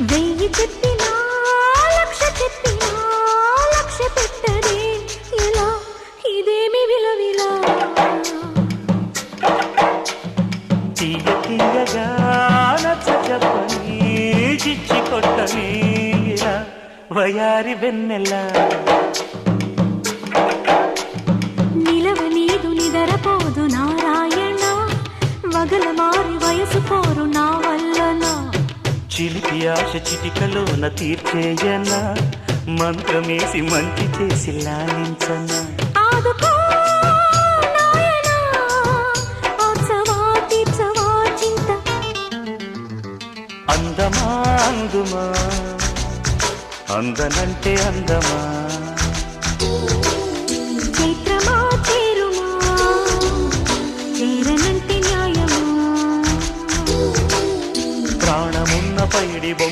వెయ్యి చెప్పినా లక్ష చెప్పినా లక్ష్య పెట్టదే ఇలా ఇదేమి విలవిలా తీయ తీయగా నచ్చ చెప్పని చిచ్చి కొట్టని ఇలా వయారి వెన్నెల నిలవ నీదు నిదరపోదు నారాయణ వగల మారి వయసు పోరు నా వల్లనా చిలిపి ఆశ చిటికలోన తీర్చేయన మంత్రమేసి మంచి చేసి లాలించన ఆదుకో నాయనా ఆచవా తీర్చవా చింత అందమా అందుమా అందనంటే అందమా చైత్రమా చేరుమా చేరనంటే న్యాయమా ప్రాణమున్న పైడి బొమ్మ